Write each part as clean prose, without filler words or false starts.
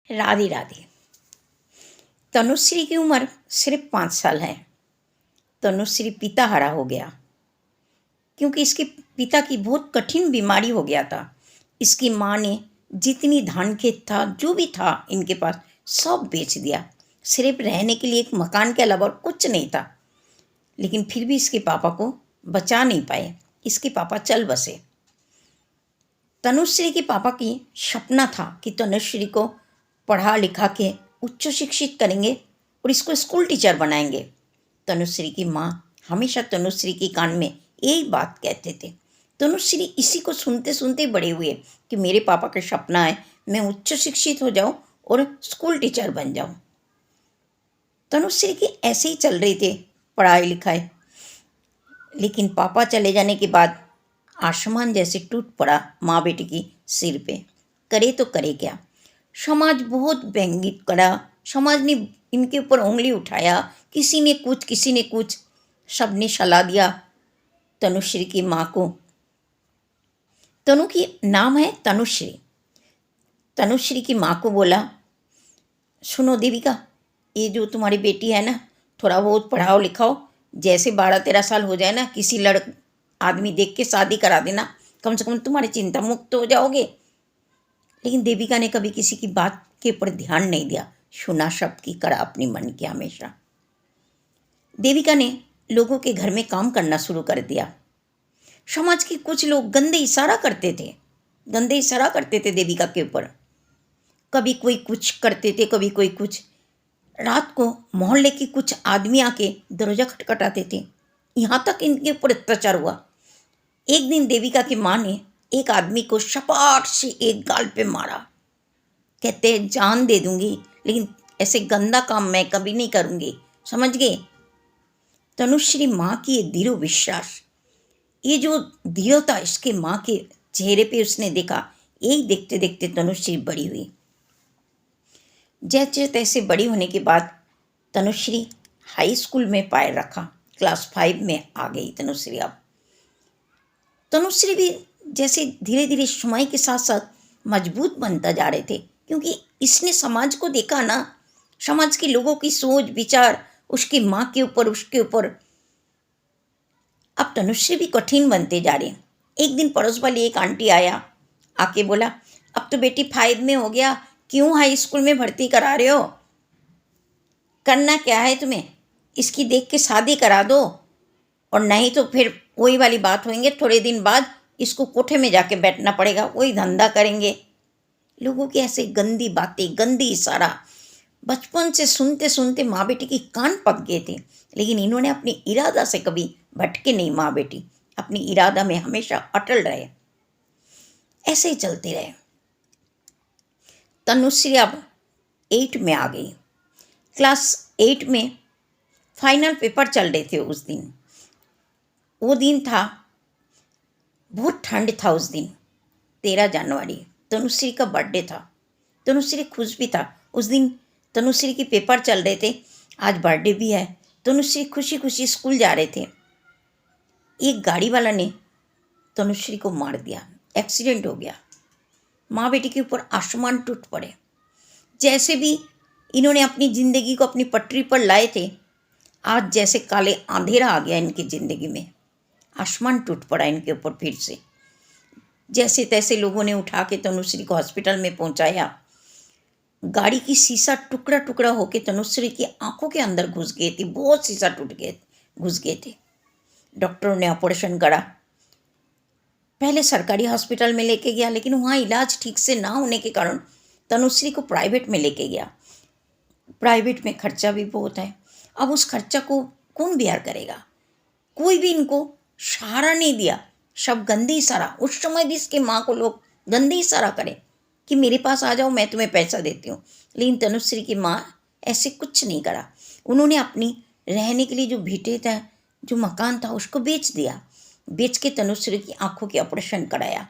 राधे राधे। तनुश्री की उम्र सिर्फ 5 साल है। तनुश्री पिताहारा हो गया क्योंकि इसके पिता की बहुत कठिन बीमारी हो गया था। इसकी माँ ने जितनी धान खेत था, जो भी था इनके पास, सब बेच दिया। सिर्फ रहने के लिए एक मकान के अलावा और कुछ नहीं था। लेकिन फिर भी इसके पापा को बचा नहीं पाए। इसके पापा चल बसे। तनुश्री के पापा की सपना था कि तनुश्री को पढ़ा लिखा के उच्च शिक्षित करेंगे और इसको स्कूल टीचर बनाएंगे। तनुश्री की माँ हमेशा तनुश्री के कान में यही बात कहते थे। तनुश्री इसी को सुनते सुनते बड़े हुए कि मेरे पापा का सपना है मैं उच्च शिक्षित हो जाऊं और स्कूल टीचर बन जाऊं। तनुश्री की ऐसे ही चल रही थी पढ़ाई लिखाई। लेकिन पापा चले जाने के बाद आसमान जैसे टूट पड़ा माँ बेटी की सिर पे। करे तो करे क्या। समाज बहुत व्यंगित करा। समाज ने इनके ऊपर उंगली उठाया। किसी ने कुछ, किसी ने कुछ। सबने सलाह दिया तनुश्री की माँ को। तनु की नाम है तनुश्री। तनुश्री की माँ को बोला, सुनो देविका, ये जो तुम्हारी बेटी है ना, थोड़ा बहुत पढ़ाओ लिखाओ। जैसे 12-13 साल हो जाए ना, किसी आदमी देख के शादी करा देना। कम से कम तुम्हारी चिंता मुक्त हो जाओगे। लेकिन देविका ने कभी किसी की बात के ऊपर ध्यान नहीं दिया। सुना सबकी, करा अपनी मन की हमेशा। देविका ने लोगों के घर में काम करना शुरू कर दिया। समाज के कुछ लोग गंदे इशारा करते थे देविका के ऊपर। कभी कोई कुछ करते थे, कभी कोई कुछ। रात को मोहल्ले के कुछ आदमी आके दरवाजा खटखटाते थे। यहाँ तक इनके ऊपर अत्याचार हुआ। एक दिन देविका की माँ ने एक आदमी को सपाट से एक गाल पे मारा। कहते जान दे दूंगी, लेकिन ऐसे गंदा काम मैं कभी नहीं करूंगी, समझ गए। तनुश्री माँ की ये दृढ़ विश्वास, ये जो दृढ़ता इसके माँ के चेहरे पे उसने देखा। यही देखते देखते तनुश्री बड़ी हुई। जैसे तैसे बड़ी होने के बाद तनुश्री हाई स्कूल में पैर रखा। क्लास 5 में आ गई तनुश्री। अब तनुश्री भी जैसे धीरे धीरे समय के साथ साथ मजबूत बनता जा रहे थे, क्योंकि इसने समाज को देखा ना, समाज के लोगों की सोच विचार उसकी माँ के ऊपर, उसके ऊपर। अब तनुश्री भी कठिन बनते जा रहे। एक दिन पड़ोस वाली एक आंटी आया, आके बोला, अब तो बेटी 5 में हो गया, क्यों हाई स्कूल में भर्ती करा रहे हो? करना क्या है तुम्हें? इसकी देख के शादी करा दो, और नहीं तो फिर वही वाली बात होंगे। थोड़े दिन बाद इसको कोठे में जाके बैठना पड़ेगा, वही धंधा करेंगे। लोगों की ऐसे गंदी बातें, गंदी इशारा बचपन से सुनते सुनते माँ बेटी की कान पक गए थे। लेकिन इन्होंने अपनी इरादा से कभी भटके नहीं। माँ बेटी अपनी इरादा में हमेशा अटल रहे। ऐसे ही चलते रहे। तनुश्री अब 8 में आ गई। क्लास 8 में फाइनल पेपर चल रहे थे उस दिन। वो दिन था, बहुत ठंड था उस दिन, 13 जनवरी। तनुश्री का बर्थडे था। तनुश्री खुश भी था। उस दिन तनुश्री के पेपर चल रहे थे, आज बर्थडे भी है। तनुश्री खुशी खुशी स्कूल जा रहे थे। एक गाड़ी वाला ने तनुश्री को मार दिया। एक्सीडेंट हो गया। माँ बेटी के ऊपर आसमान टूट पड़े। जैसे भी इन्होंने अपनी ज़िंदगी को अपनी पटरी पर लाए थे, आज जैसे काले अंधेरा आ गया इनकी ज़िंदगी में। आसमान टूट पड़ा इनके ऊपर फिर से। जैसे तैसे लोगों ने उठा के तनुश्री को हॉस्पिटल में पहुंचाया। गाड़ी की शीशा टुकड़ा टुकड़ा होके तनुश्री की आंखों के अंदर घुस गए थे। बहुत शीशा घुस गए थे। डॉक्टरों ने ऑपरेशन करा। पहले सरकारी हॉस्पिटल में लेके गया, लेकिन वहाँ इलाज ठीक से ना होने के कारण तनुश्री को प्राइवेट में लेके गया। प्राइवेट में खर्चा भी बहुत है। अब उस खर्चा को कौन बेयर करेगा? कोई भी इनको सहारा नहीं दिया। सब गंदी इशारा। उस समय भी इसके माँ को लोग गंदी इशारा करें कि मेरे पास आ जाओ, मैं तुम्हें पैसा देती हूँ। लेकिन तनुश्री की माँ ऐसे कुछ नहीं करा। उन्होंने अपनी रहने के लिए जो भीटे था, जो मकान था, उसको बेच दिया। बेच के तनुश्री की आंखों के ऑपरेशन कराया।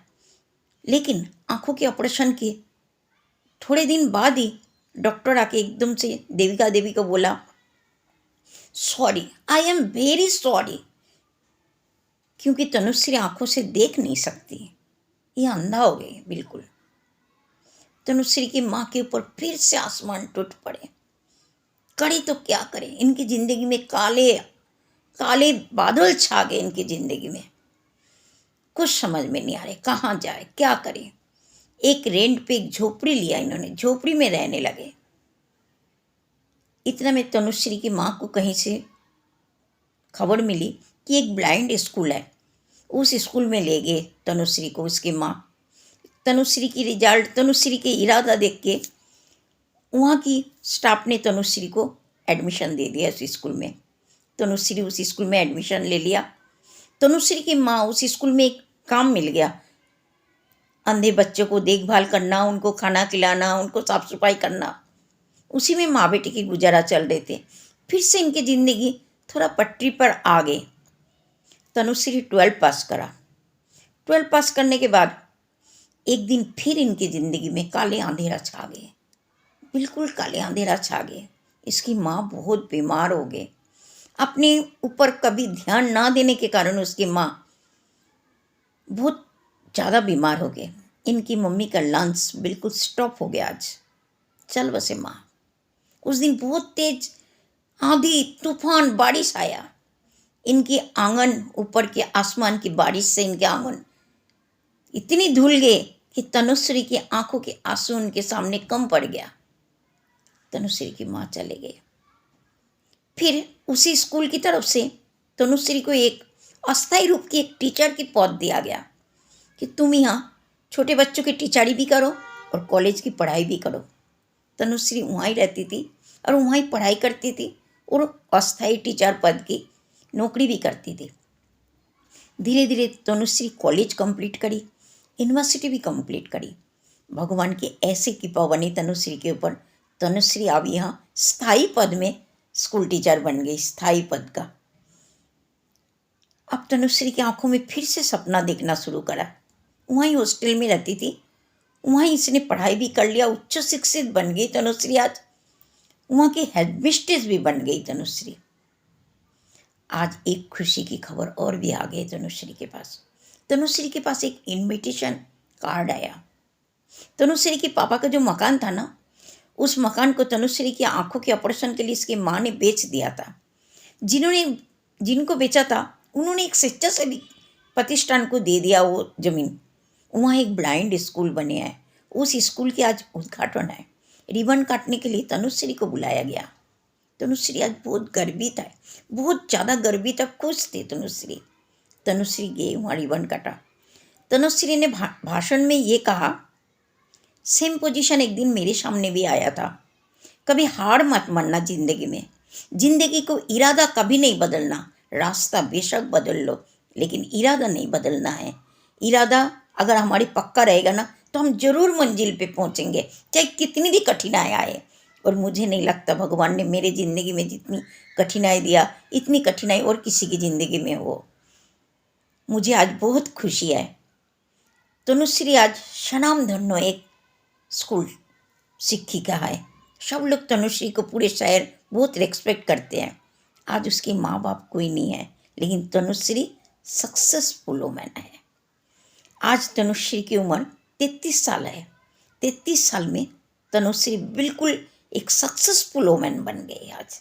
लेकिन आंखों के ऑपरेशन के थोड़े दिन बाद ही डॉक्टर आके एकदम से देविका देवी को बोला, sorry, I am very sorry, क्योंकि तनुश्री आंखों से देख नहीं सकती, ये अंधा हो गई बिल्कुल। तनुश्री की माँ के ऊपर फिर से आसमान टूट पड़े। करे तो क्या करें, इनकी ज़िंदगी में काले काले बादल छा गए इनकी ज़िंदगी में। कुछ समझ में नहीं आ रहे कहाँ जाए, क्या करें। एक रेंट पे एक झोपड़ी लिया इन्होंने, झोपड़ी में रहने लगे। इतना में तनुश्री की माँ को कहीं से खबर मिली कि एक ब्लाइंड स्कूल है। उस स्कूल में ले गए तनुश्री को उसकी माँ। तनुश्री की रिजल्ट, तनुश्री के इरादा देख के वहाँ की स्टाफ ने तनुश्री को एडमिशन दे दिया उस स्कूल में। तनुश्री उस स्कूल में एडमिशन ले लिया। तनुश्री की माँ, उस स्कूल में एक काम मिल गया, अंधे बच्चों को देखभाल करना, उनको खाना खिलाना, उनको साफ सफाई करना। उसी में माँ बेटी की गुजारा चल रहे थे। फिर से इनकी ज़िंदगी थोड़ा पटरी पर आ गई। तनुश्री 12 पास करा। 12 पास करने के बाद एक दिन फिर इनकी ज़िंदगी में काले अंधेरा छा गए, बिल्कुल काले अंधेरा छा गए। इसकी माँ बहुत बीमार हो गई। अपने ऊपर कभी ध्यान ना देने के कारण उसकी माँ बहुत ज़्यादा बीमार हो गए। इनकी मम्मी का लंग्स बिल्कुल स्टॉप हो गया। आज चल बसे माँ। उस दिन बहुत तेज आंधी तूफान बारिश आया। इनके आंगन, ऊपर के आसमान की बारिश से इनके आंगन इतनी धुल गए कि तनुश्री की आंखों के आंसू उनके सामने कम पड़ गया। तनुश्री की माँ चले गए। फिर उसी स्कूल की तरफ से तनुश्री को एक अस्थायी रूप की एक टीचर की पद दिया गया कि तुम यहाँ छोटे बच्चों की टीचरी भी करो और कॉलेज की पढ़ाई भी करो। तनुश्री वहाँ ही रहती थी और वहाँ ही पढ़ाई करती थी और अस्थायी टीचर पद की नौकरी भी करती थी। धीरे धीरे तनुश्री कॉलेज कंप्लीट करी, यूनिवर्सिटी भी कंप्लीट करी। भगवान की ऐसी कृपा बनी तनुश्री के ऊपर। तनुश्री अब यहाँ स्थायी पद में स्कूल टीचर बन गई, स्थायी पद का। अब तनुश्री की आंखों में फिर से सपना देखना शुरू करा। वहीं हॉस्टल में रहती थी, वहीं इसने पढ़ाई भी कर लिया, उच्च शिक्षित बन गई तनुश्री। आज वहाँ की हेडमिस्ट्रेस भी बन गई तनुश्री। आज एक खुशी की खबर और भी आ गई तनुश्री के पास। तनुश्री के पास एक इनविटेशन कार्ड आया। तनुश्री के पापा का जो मकान था ना, उस मकान को तनुश्री की आंखों के ऑपरेशन के लिए इसकी माँ ने बेच दिया था। जिनको बेचा था उन्होंने एक स्वेच्छासेवी प्रतिष्ठान को दे दिया वो जमीन। वहाँ एक ब्लाइंड स्कूल बने हैं। उस स्कूल के आज उद्घाटन है। रिबन काटने के लिए तनुश्री को बुलाया गया। तनुश्री आज बहुत गर्वित है, बहुत ज़्यादा गर्वित है, खुश थी तनुश्री। तनुश्री गई, वहाँ रिबन काटा। तनुश्री ने भाषण में ये कहा, सेम पोजीशन एक दिन मेरे सामने भी आया था। कभी हार मत मानना जिंदगी में। जिंदगी को इरादा कभी नहीं बदलना। रास्ता बेशक बदल लो, लेकिन इरादा नहीं बदलना है। इरादा अगर हमारी पक्का रहेगा ना, तो हम जरूर मंजिल पे पहुंचेंगे, चाहे कितनी भी कठिनाई आए। और मुझे नहीं लगता भगवान ने मेरी ज़िंदगी में जितनी कठिनाई दिया, इतनी कठिनाई और किसी की ज़िंदगी में हो। मुझे आज बहुत खुशी है। तनुश्री आज स्वनामधन्य एक स्कूल शिक्षिका है। सब लोग तनुश्री को, पूरे शहर बहुत रिस्पेक्ट करते हैं। आज उसके माँ बाप कोई नहीं है, लेकिन तनुश्री सक्सेसफुल वुमन है। आज तनुश्री की उम्र 33 साल है। 33 साल में तनुश्री बिल्कुल एक सक्सेसफुल वुमन बन गई आज।